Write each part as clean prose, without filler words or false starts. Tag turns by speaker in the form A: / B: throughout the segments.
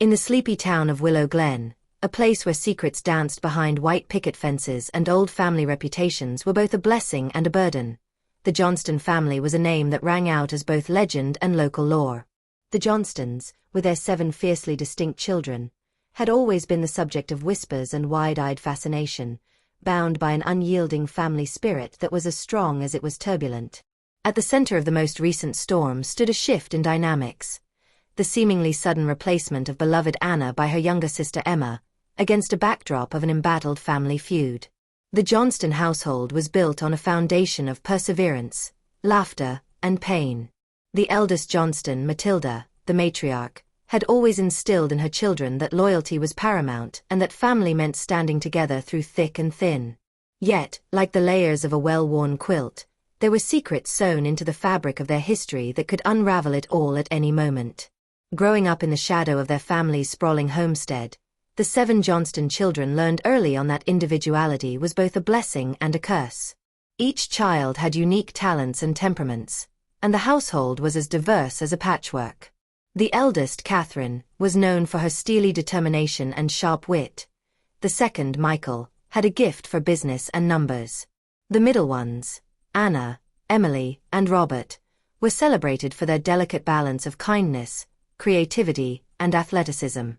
A: In the sleepy town of Willow Glen, a place where secrets danced behind white picket fences and old family reputations were both a blessing and a burden, the Johnston family was a name that rang out as both legend and local lore. The Johnstons, with their 7 fiercely distinct children, had always been the subject of whispers and wide-eyed fascination, bound by an unyielding family spirit that was as strong as it was turbulent. At the center of the most recent storm stood a shift in dynamics. The seemingly sudden replacement of beloved Anna by her younger sister Emma, against a backdrop of an embattled family feud. The Johnston household was built on a foundation of perseverance, laughter, and pain. The eldest Johnston, Matilda, the matriarch, had always instilled in her children that loyalty was paramount and that family meant standing together through thick and thin. Yet, like the layers of a well-worn quilt, there were secrets sewn into the fabric of their history that could unravel it all at any moment. Growing up in the shadow of their family's sprawling homestead, the 7 Johnston children learned early on that individuality was both a blessing and a curse. Each child had unique talents and temperaments, and the household was as diverse as a patchwork. The eldest, Catherine, was known for her steely determination and sharp wit. The second, Michael, had a gift for business and numbers. The middle ones, Anna, Emily, and Robert, were celebrated for their delicate balance of kindness, creativity, and athleticism.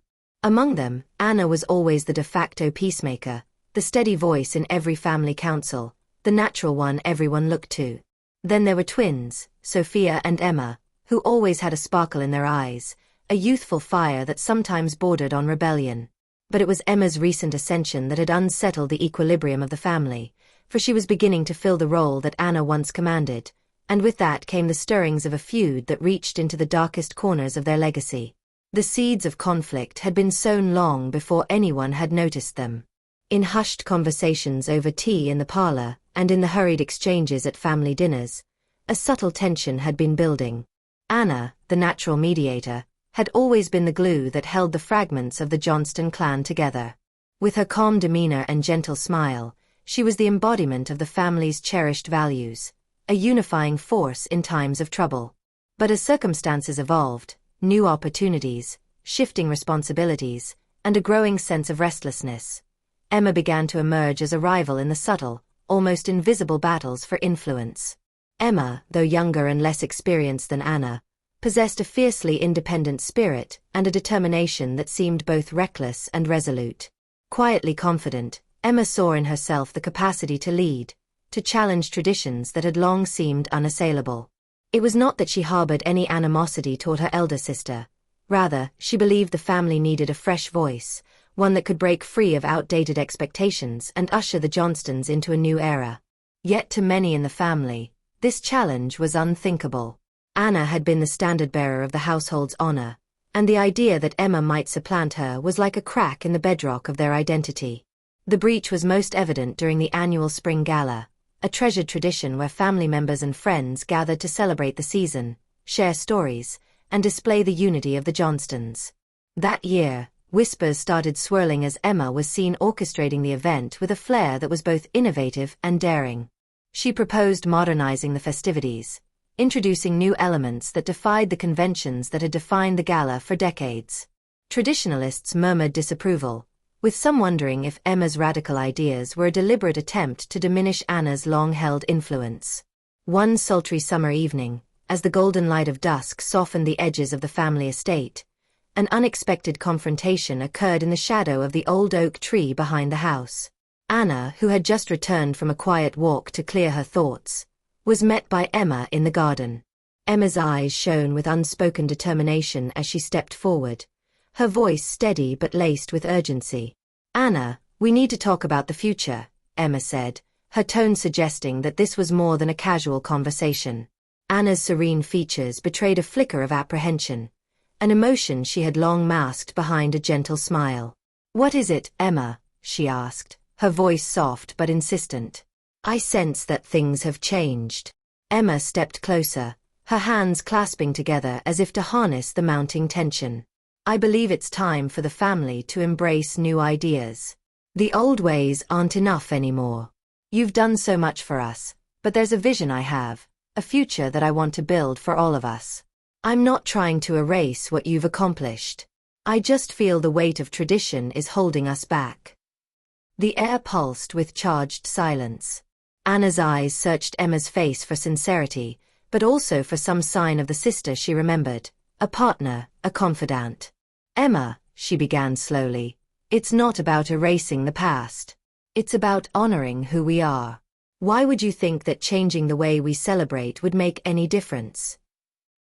A: Among them, Anna was always the de facto peacemaker, the steady voice in every family council, the natural one everyone looked to. Then there were twins, Sophia and Emma, who always had a sparkle in their eyes, a youthful fire that sometimes bordered on rebellion. But it was Emma's recent ascension that had unsettled the equilibrium of the family, for she was beginning to fill the role that Anna once commanded, and with that came the stirrings of a feud that reached into the darkest corners of their legacy. The seeds of conflict had been sown long before anyone had noticed them. In hushed conversations over tea in the parlor, and in the hurried exchanges at family dinners, a subtle tension had been building. Anna, the natural mediator, had always been the glue that held the fragments of the Johnston clan together. With her calm demeanor and gentle smile, she was the embodiment of the family's cherished values, a unifying force in times of trouble. But as circumstances evolved, new opportunities, shifting responsibilities, and a growing sense of restlessness, Emma began to emerge as a rival in the subtle, almost invisible battles for influence. Emma, though younger and less experienced than Anna, possessed a fiercely independent spirit and a determination that seemed both reckless and resolute. Quietly confident, Emma saw in herself the capacity to lead, to challenge traditions that had long seemed unassailable. It was not that she harbored any animosity toward her elder sister. Rather, she believed the family needed a fresh voice, one that could break free of outdated expectations and usher the Johnstons into a new era. Yet to many in the family, this challenge was unthinkable. Anna had been the standard-bearer of the household's honor, and the idea that Emma might supplant her was like a crack in the bedrock of their identity. The breach was most evident during the annual spring gala, a treasured tradition where family members and friends gathered to celebrate the season, share stories, and display the unity of the Johnstons. That year, whispers started swirling as Emma was seen orchestrating the event with a flair that was both innovative and daring. She proposed modernizing the festivities, introducing new elements that defied the conventions that had defined the gala for decades. Traditionalists murmured disapproval, with some wondering if Emma's radical ideas were a deliberate attempt to diminish Anna's long-held influence. One sultry summer evening, as the golden light of dusk softened the edges of the family estate, an unexpected confrontation occurred in the shadow of the old oak tree behind the house. Anna, who had just returned from a quiet walk to clear her thoughts, was met by Emma in the garden. Emma's eyes shone with unspoken determination as she stepped forward, her voice steady but laced with urgency. "Anna, we need to talk about the future," Emma said, her tone suggesting that this was more than a casual conversation. Anna's serene features betrayed a flicker of apprehension, an emotion she had long masked behind a gentle smile. "What is it, Emma?" she asked, her voice soft but insistent. "I sense that things have changed." Emma stepped closer, her hands clasping together as if to harness the mounting tension. "I believe it's time for the family to embrace new ideas. The old ways aren't enough anymore. You've done so much for us, but there's a vision I have, a future that I want to build for all of us. I'm not trying to erase what you've accomplished. I just feel the weight of tradition is holding us back." The air pulsed with charged silence. Anna's eyes searched Emma's face for sincerity, but also for some sign of the sister she remembered, a partner, a confidant. "Emma," she began slowly, "it's not about erasing the past. It's about honoring who we are. Why would you think that changing the way we celebrate would make any difference?"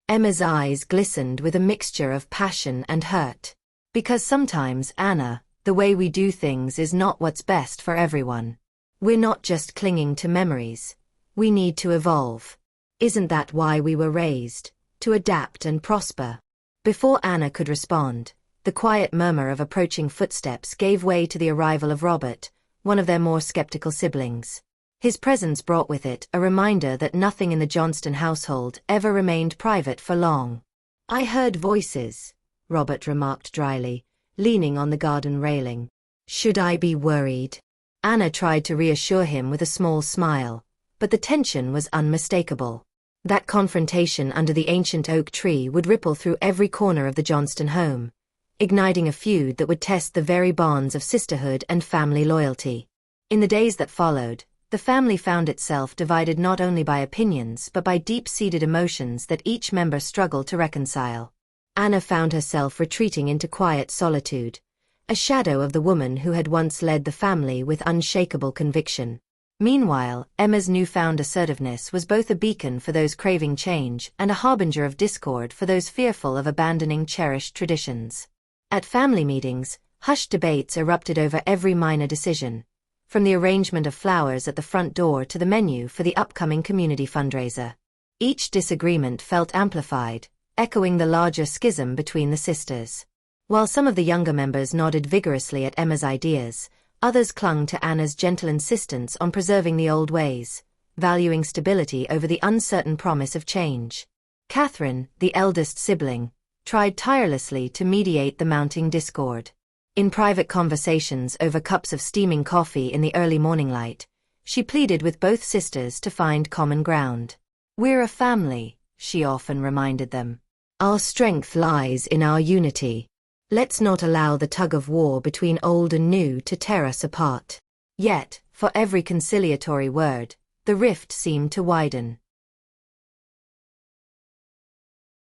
A: Emma's eyes glistened with a mixture of passion and hurt. "Because sometimes, Anna, the way we do things is not what's best for everyone. We're not just clinging to memories. We need to evolve. Isn't that why we were raised? To adapt and prosper?" Before Anna could respond, the quiet murmur of approaching footsteps gave way to the arrival of Robert, one of their more skeptical siblings. His presence brought with it a reminder that nothing in the Johnston household ever remained private for long. "I heard voices," Robert remarked dryly, leaning on the garden railing. "Should I be worried?" Anna tried to reassure him with a small smile, but the tension was unmistakable. That confrontation under the ancient oak tree would ripple through every corner of the Johnston home, igniting a feud that would test the very bonds of sisterhood and family loyalty. In the days that followed, the family found itself divided not only by opinions but by deep-seated emotions that each member struggled to reconcile. Anna found herself retreating into quiet solitude, a shadow of the woman who had once led the family with unshakable conviction. Meanwhile, Emma's newfound assertiveness was both a beacon for those craving change and a harbinger of discord for those fearful of abandoning cherished traditions. At family meetings, hushed debates erupted over every minor decision, from the arrangement of flowers at the front door to the menu for the upcoming community fundraiser. Each disagreement felt amplified, echoing the larger schism between the sisters. While some of the younger members nodded vigorously at Emma's ideas, others clung to Anna's gentle insistence on preserving the old ways, valuing stability over the uncertain promise of change. Catherine, the eldest sibling, tried tirelessly to mediate the mounting discord. In private conversations over cups of steaming coffee in the early morning light, she pleaded with both sisters to find common ground. "We're a family," she often reminded them. "Our strength lies in our unity. Let's not allow the tug-of-war between old and new to tear us apart." Yet, for every conciliatory word, the rift seemed to widen.